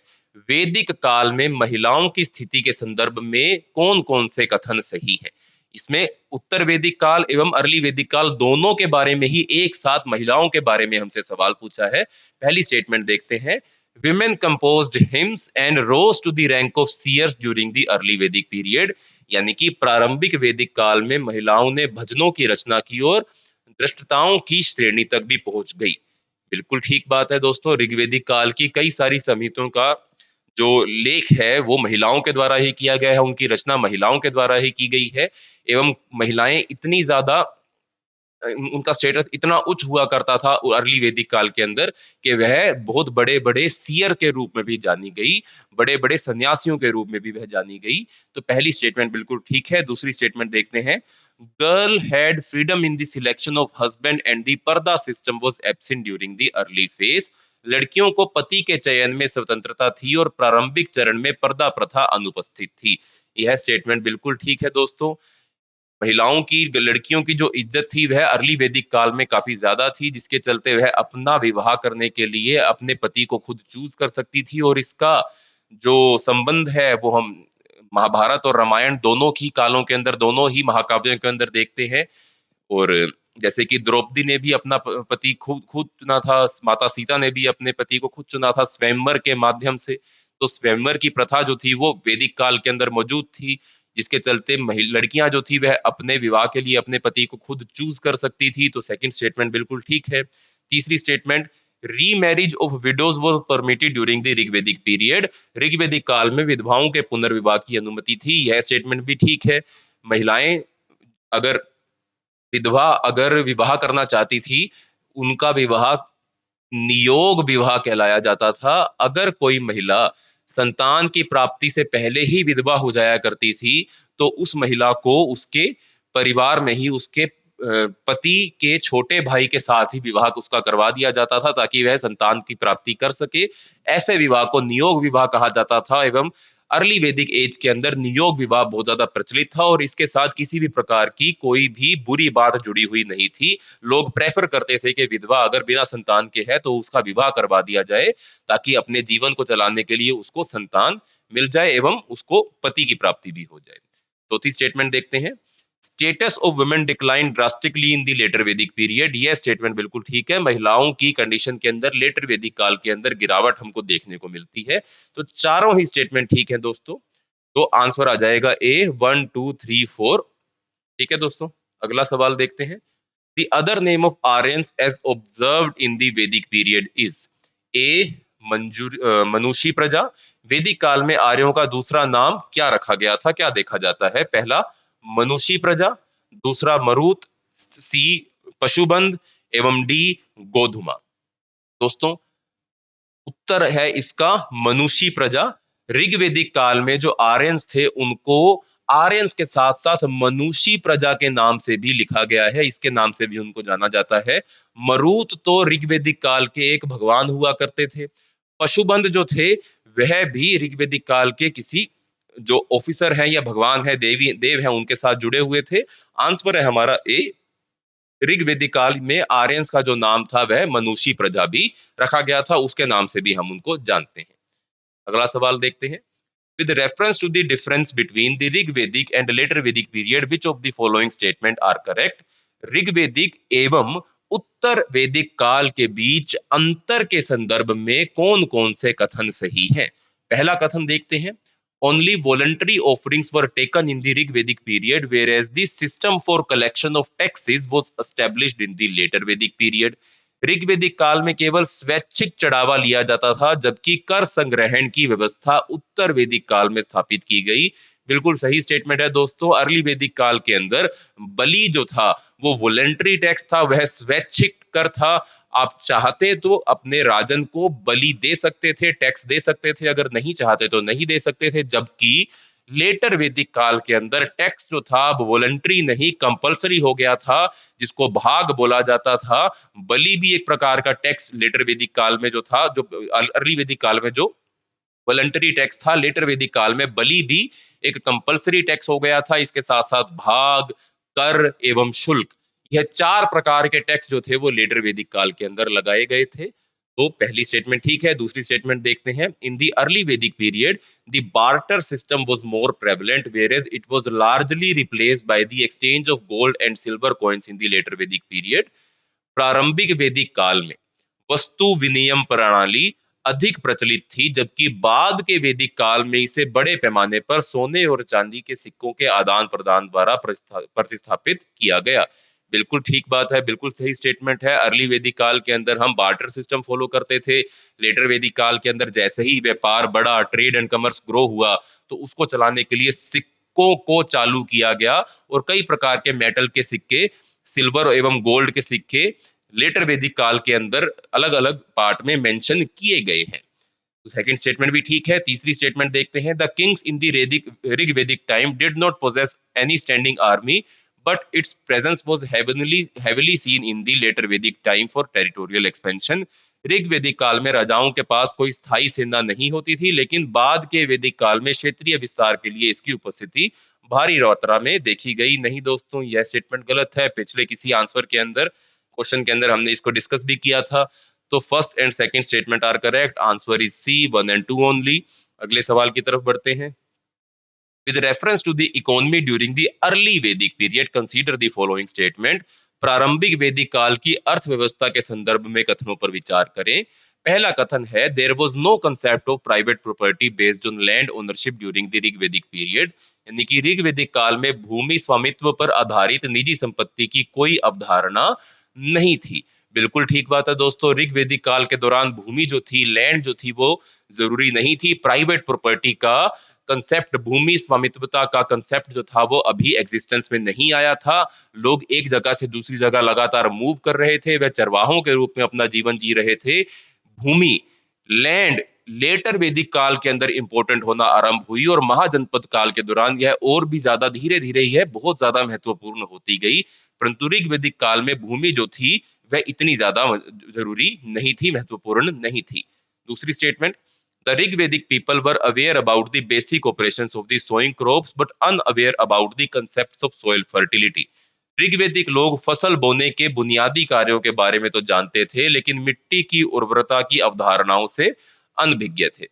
वैदिक काल में महिलाओं की स्थिति के संदर्भ में कौन कौन से कथन सही है। इसमें उत्तर वैदिक काल एवं अर्ली वैदिक काल दोनों के बारे में ही एक साथ महिलाओं के बारे में हमसे सवाल पूछा है। पहली स्टेटमेंट देखते हैं। Women composed hymns and rose to the rank of seers during the early Vedic period. यानी कि प्रारंभिक वैदिक काल में महिलाओं ने भजनों की रचना की और दृष्टताओं की श्रेणी तक भी पहुंच गई। बिल्कुल ठीक बात है दोस्तों, ऋग्वेदिक काल की कई सारी संहिताओं का जो लेख है वो महिलाओं के द्वारा ही किया गया है, उनकी रचना महिलाओं के द्वारा ही की गई है। एवं महिलाएं इतनी ज्यादा उनका स्टेटस इतना उच्च हुआ करता था अर्ली वैदिक काल के अंदर कि वह बहुत बड़े बड़े सीयर के रूप में भी जानी गई, बड़े बड़े सन्यासियों के रूप में भी वह जानी गई। तो पहली स्टेटमेंट बिल्कुल ठीक है। दूसरी स्टेटमेंट देखते हैं। Girl had freedom in the selection of husband and the purdah system was absent during the early phase. लड़कियों को पति के चयन में स्वतंत्रता थी और प्रारंभिक चरण में पर्दा प्रथा अनुपस्थित थी। यह स्टेटमेंट बिल्कुल ठीक है दोस्तों। महिलाओं की, लड़कियों की जो इज्जत थी वह अर्ली वैदिक काल में काफी ज्यादा थी, जिसके चलते वह अपना विवाह करने के लिए अपने पति को खुद चूज कर सकती थी। और इसका जो संबंध है वो हम महाभारत और रामायण दोनों ही कालों के अंदर, दोनों ही महाकाव्यों के अंदर देखते हैं। और जैसे कि द्रौपदी ने भी अपना पति खुद खुद चुना था, माता सीता ने भी अपने पति को खुद चुना था स्वयंवर के माध्यम से। तो स्वयंवर की प्रथा जो थी वो वैदिक काल के अंदर मौजूद थी, जिसके चलते लड़कियां जो थी वह अपने विवाह के लिए अपने पति को खुद चूज कर सकती थी। तो सेकंड स्टेटमेंट बिल्कुल ठीक है। तीसरी statement, remarriage of widows was permitted during the Rigvedic period. ऋग्वेदिक काल में विधवाओं के पुनर्विवाह की अनुमति थी, यह स्टेटमेंट भी ठीक है। महिलाएं अगर विधवा अगर विवाह करना चाहती थी, उनका विवाह नियोग विवाह कहलाया जाता था। अगर कोई महिला संतान की प्राप्ति से पहले ही विधवा हो जाया करती थी, तो उस महिला को उसके परिवार में ही उसके पति के छोटे भाई के साथ ही विवाह उसका करवा दिया जाता था, ताकि वह संतान की प्राप्ति कर सके। ऐसे विवाह को नियोग विवाह कहा जाता था। एवं अर्ली वैदिक एज के अंदर नियोग विवाह बहुत ज्यादा प्रचलित था और इसके साथ किसी भी प्रकार की कोई भी बुरी बात जुड़ी हुई नहीं थी। लोग प्रेफर करते थे कि विधवा अगर बिना संतान के है तो उसका विवाह करवा दिया जाए, ताकि अपने जीवन को चलाने के लिए उसको संतान मिल जाए एवं उसको पति की प्राप्ति भी हो जाए। चौथी स्टेटमेंट देखते हैं। Status of women decline drastically in the later Vedic period. यह स्टेटमेंट बिल्कुल ठीक है। महिलाओं की कंडीशन के अंदर लेटर वैदिक काल के अंदर गिरावट हमको देखने को मिलती है। तो चारों ही स्टेटमेंट ठीक है दोस्तों। तो आंसर आ जाएगा ए, 1 2 3 4। ठीक है दोस्तों, अगला सवाल देखते हैं। The other name of Aryans as observed in the Vedic period is A. Manushi प्रजा। वैदिक काल में आर्यों का दूसरा नाम क्या रखा गया था, क्या देखा जाता है। पहला मनुषी प्रजा, दूसरा मरुत, सी पशुबंध एवं डी गोधुमा। दोस्तों उत्तर है इसका मनुषी प्रजा। ऋग्वेदिक काल में जो आर्यंस थे उनको आर्यंस के साथ साथ मनुष्य प्रजा के नाम से भी लिखा गया है, इसके नाम से भी उनको जाना जाता है। मरुत तो ऋग्वेदिक काल के एक भगवान हुआ करते थे। पशुबंध जो थे वह भी ऋग्वेदिक काल के किसी जो ऑफिसर हैं या भगवान है, देवी देव हैं, उनके साथ जुड़े हुए थे। आंसर है हमारा ए। ऋग्वेदिक काल में आर्यंस का जो नाम था वह मनुष्य प्रजा भी रखा गया था, उसके नाम से भी हम उनको जानते हैं। अगला सवाल देखते हैं। With reference to the difference between the Rigvedic and later Vedic period, which of the following statement are correct? ऋग्वेदिक एवं उत्तर वैदिक काल के बीच अंतर के संदर्भ में कौन कौन से कथन सही हैं? पहला कथन देखते हैं। Only voluntary offerings were taken in the Rigvedic period, whereas the system for collection of taxes was established in the later Vedic period. ऋग्वेदिक काल में केवल स्वैच्छिक चढ़ावा लिया जाता था, जबकि कर संग्रहण की व्यवस्था उत्तर वैदिक काल में स्थापित की गई। बिल्कुल सही स्टेटमेंट है दोस्तों। अर्ली वैदिक काल के अंदर बलि जो था वो वॉलेंट्री टैक्स था, वह स्वैच्छिक कर था। आप चाहते तो अपने राजन को बलि दे सकते थे, टैक्स दे सकते थे, अगर नहीं चाहते तो नहीं दे सकते थे। जबकि लेटर वैदिक काल के अंदर टैक्स जो था वो वॉलेंट्री नहीं कंपलसरी हो गया था, जिसको भाग बोला जाता था। बलि भी एक प्रकार का टैक्स लेटर वैदिक काल में जो था, जो अर्ली वैदिक काल में जो वॉलंटरी टैक्स था, लेटर वैदिक काल में बलि भी एक कंपलसरी टैक्स हो गया था। इसके साथ साथ भाग, कर एवं शुल्क, यह चार प्रकार के टैक्स जो थे वो लेटर वैदिक काल के अंदर लगाए गए थे। तो पहली स्टेटमेंट ठीक है। दूसरी स्टेटमेंट देखते हैं। In the early Vedic period the barter system was more prevalent, whereas it was largely replaced by the exchange of gold and silver coins in the later Vedic period. प्रारंभिक वैदिक काल में वस्तु विनिमय प्रणाली अधिक प्रचलित थी, जबकि बाद के वैदिक काल में इसे बड़े पैमाने पर सोने और चांदी के सिक्कों के आदान प्रदान द्वारा प्रतिस्थापित किया गया। बिल्कुल ठीक बात है, बिल्कुल सही स्टेटमेंट है। अर्ली वैदिक काल के अंदर हम बार्टर सिस्टम फॉलो करते थे। लेटर वैदिक काल के अंदर जैसे ही व्यापार बढ़ा, ट्रेड एंड कॉमर्स ग्रो हुआ, तो उसको चलाने के लिए सिक्कों को चालू किया गया और कई प्रकार के मेटल के सिक्के, सिल्वर एवं गोल्ड के सिक्के लेटर वैदिक काल के अंदर अलग अलग पार्ट में मेंशन किए गए हैं। तो सेकंड स्टेटमेंट भी ठीक है। तीसरी स्टेटमेंट देखते हैं। The kings in the Rig Vedic time did not possess any standing army, but its presence was heavily seen in the later Vedic time for territorial expansion. ऋग वैदिक काल में राजाओं के पास कोई स्थायी सेना नहीं होती थी, लेकिन बाद के वैदिक काल में क्षेत्रीय विस्तार के लिए इसकी उपस्थिति भारी मात्रा में देखी गई। नहीं दोस्तों, यह स्टेटमेंट गलत है। पिछले किसी आंसर के अंदर, क्वेश्चन के अंदर हमने इसको डिस्कस भी किया था। तो first and second statement are correct. Answer is C, 1 and 2 only. अगले सवाल की तरफ बढ़ते हैं। With reference to the economy during the early Vedic period, consider the following statement. प्रारंभिक वैदिक काल की अर्थव्यवस्था के संदर्भ में कथनों पर विचार करें। पहला कथन है, there was no concept of private property based on land ownership during the Rig Vedic period. यानी कि ऋग वैदिक काल में भूमि स्वामित्व पर आधारित निजी संपत्ति की कोई अवधारणा नहीं थी। बिल्कुल ठीक बात है दोस्तों। ऋग वैदिक काल के दौरान भूमि जो थी, लैंड जो थी, वो जरूरी नहीं थी। प्राइवेट प्रॉपर्टी का कंसेप्ट, भूमि स्वामित्वता का कंसेप्ट जो था वो अभी एग्जिस्टेंस में नहीं आया था। लोग एक जगह से दूसरी जगह लगातार मूव कर रहे थे, वह चरवाहों के रूप में अपना जीवन जी रहे थे। भूमि, लैंड लेटर वैदिक काल के अंदर इंपॉर्टेंट होना आरंभ हुई और महाजनपद काल के दौरान यह और भी ज्यादा धीरे धीरे ही है बहुत ज्यादा महत्वपूर्ण होती गई। परंतु ऋग वैदिक काल में भूमि जो थी वह इतनी ज्यादा जरूरी नहीं थी, महत्वपूर्ण नहीं थी। दूसरी statement, the Rigvedic people were aware about the basic operations of the sowing crops but unaware about the concepts of soil fertility. ऋग्वेदिक लोग फसल बोने के बुनियादी कार्यों के बारे में तो जानते थे, लेकिन मिट्टी की उर्वरता की अवधारणाओं से अनभिज्ञ थे।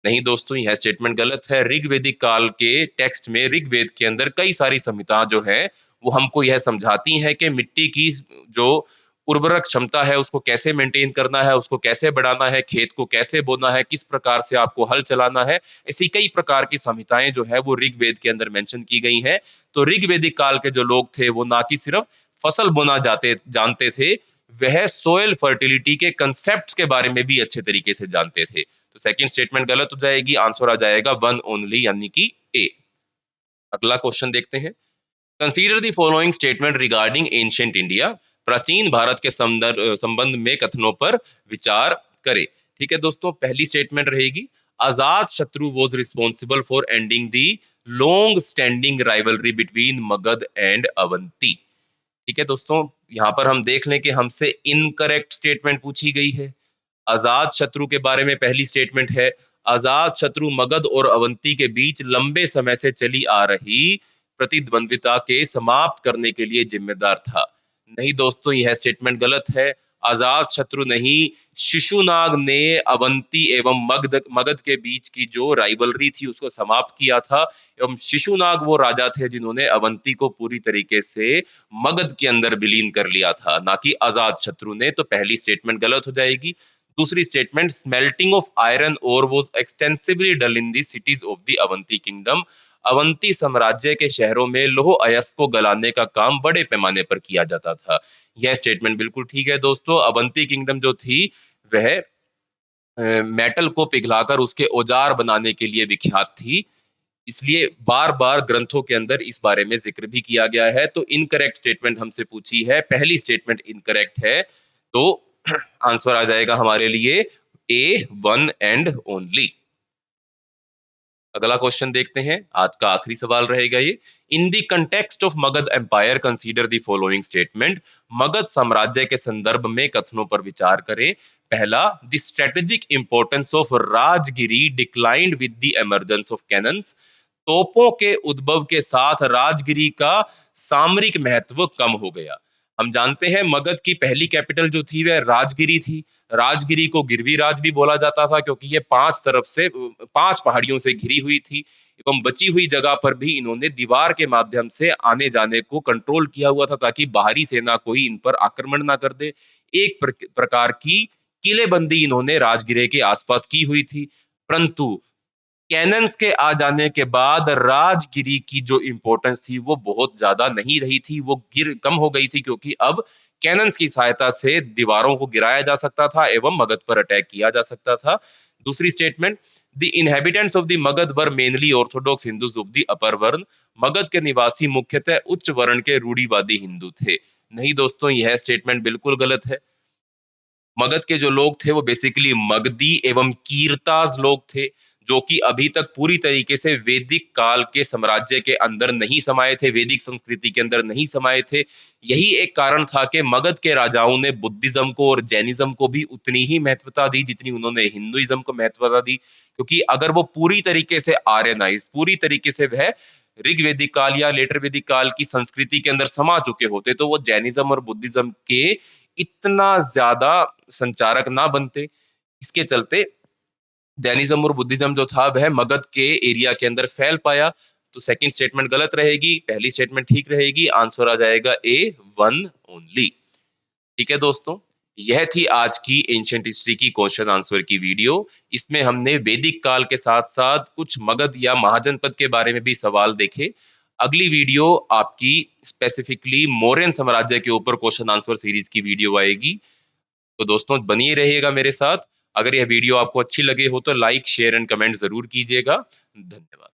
नहीं दोस्तों, यह स्टेटमेंट गलत है। ऋग्वेदिक काल के टेक्स्ट में, ऋग्वेद के अंदर कई सारी संहिता जो है वो हमको यह समझाती हैं कि मिट्टी की जो उर्वरक क्षमता है उसको कैसे मेंटेन करना है, उसको कैसे बढ़ाना है, खेत को कैसे बोना है, किस प्रकार से आपको हल चलाना है। ऐसी कई प्रकार की संहिताएं जो है वो ऋग्वेद के अंदर मेंशन की गई हैं। तो ऋग्वेदिक काल के जो लोग थे वो ना कि सिर्फ फसल बोना जानते थे, वह सोयल फर्टिलिटी के कंसेप्ट के बारे में भी अच्छे तरीके से जानते थे। तो सेकंड स्टेटमेंट गलत हो जाएगी। आंसर आ जाएगा 1 ओनली, यानी कि ए। अगला क्वेश्चन देखते हैं। Consider the following statement regarding ancient India. प्राचीन भारत के संबंध में कथनों पर विचार करें। ठीक है दोस्तों, पहली स्टेटमेंट रहेगी, अजात शत्रु was responsible for ending the long standing rivalry between Magadh and Avanti. ठीक है दोस्तों, यहाँ पर हम देख लें कि हमसे इनकरेक्ट स्टेटमेंट पूछी गई है। अजात शत्रु के बारे में पहली स्टेटमेंट है, अजात शत्रु मगध और अवंती के बीच लंबे समय से चली आ रही प्रतिद्वंद्विता के समाप्त करने के लिए जिम्मेदार था। नहीं दोस्तों, यह स्टेटमेंट गलत है। अजात शत्रु नहीं, शिशुनाग ने अवंती एवं मगध मगध के बीच की जो राइवलरी थी उसको समाप्त किया था। एवं शिशुनाग वो राजा थे जिन्होंने अवंती को पूरी तरीके से मगध के अंदर विलीन कर लिया था, ना कि अजात शत्रु ने। तो पहली स्टेटमेंट गलत हो जाएगी। दूसरी statement, smelting of iron ore was extensively done in the cities of the Avanti kingdom. Avanti साम्राज्य के शहरों में लौह अयस्क को गलाने का काम बड़े पैमाने पर किया जाता था। यह स्टेटमेंट बिल्कुल ठीक है दोस्तों। अवंती किंगडम जो थी वह मेटल को पिघलाकर उसके औजार बनाने के लिए विख्यात थी, इसलिए बार बार ग्रंथों के अंदर इस बारे में जिक्र भी किया गया है। तो इनकरेक्ट स्टेटमेंट हमसे पूछी है, पहली स्टेटमेंट इनकरेक्ट है। तो आंसर आ जाएगा हमारे लिए ए, वन एंड ओनली। अगला क्वेश्चन देखते हैं, आज का आखिरी सवाल रहेगा ये। In the context of Magadha empire consider the following statement. Magadha साम्राज्य के संदर्भ में कथनों पर विचार करें। पहला, the strategic importance of Rajgiri declined with the emergence of cannons. तोपों के उद्भव के साथ राजगिरी का सामरिक महत्व कम हो गया। हम जानते हैं मगध की पहली कैपिटल जो थी वह राजगिरी थी। राजगिरी को गिरवीराज भी बोला जाता था क्योंकि ये पांच पहाड़ियों से घिरी हुई थी, एवं बची हुई जगह पर भी इन्होंने दीवार के माध्यम से आने जाने को कंट्रोल किया हुआ था ताकि बाहरी सेना कोई इन पर आक्रमण ना कर दे। एक प्रकार की किलेबंदी इन्होंने राजगिरे के आसपास की हुई थी। परंतु कैनन्स के आ जाने के बाद राजगिरी की जो इंपॉर्टेंस थी वो बहुत ज्यादा नहीं रही थी, वो गिर कम हो गई थी, क्योंकि अब कैनन्स की सहायता से दीवारों को गिराया जा सकता था एवं मगध पर अटैक किया जा सकता था। दूसरी statement, the inhabitants of the Magadh were mainly Orthodox Hindus of the upper वर्ण। मगध के निवासी मुख्यतः उच्च वर्ण के रूढ़िवादी हिंदू थे। नहीं दोस्तों, यह स्टेटमेंट बिल्कुल गलत है। मगध के जो लोग थे वो बेसिकली मगधी एवं कीरताज लोग थे, जो कि अभी तक पूरी तरीके से वैदिक काल के साम्राज्य के अंदर नहीं समाये थे, वैदिक संस्कृति के अंदर नहीं समाये थे। यही एक कारण था कि मगध के राजाओं ने बुद्धिज्म को और जैनिज्म को भी उतनी ही महत्वता दी जितनी उन्होंने हिंदुइज्म को महत्वता दी, क्योंकि अगर वो पूरी तरीके से आर्यनाइज, पूरी तरीके से वह ऋग्वेदिक काल या लेटर वैदिक काल की संस्कृति के अंदर समा चुके होते तो वो जैनिज्म और बुद्धिज्म के इतना ज्यादा संचारक ना बनते। इसके चलते जैनिज्म और बुद्धिज्म जो था वह मगध के एरिया के अंदर फैल पाया। तो सेकंड स्टेटमेंट गलत रहेगी, पहली स्टेटमेंट ठीक रहेगी। आंसर आ जाएगा ए, वन ओनली। ठीक है दोस्तों, यह थी आज की एंशिएंट हिस्ट्री की क्वेश्चन आंसर की वीडियो। इसमें हमने वैदिक काल के साथ साथ कुछ मगध या महाजनपद के बारे में भी सवाल देखे। अगली वीडियो आपकी स्पेसिफिकली मौर्यन साम्राज्य के ऊपर क्वेश्चन आंसर सीरीज की वीडियो आएगी। तो दोस्तों बनिए रहिएगा मेरे साथ। अगर यह वीडियो आपको अच्छी लगे हो तो लाइक, शेयर एंड कमेंट जरूर कीजिएगा। धन्यवाद।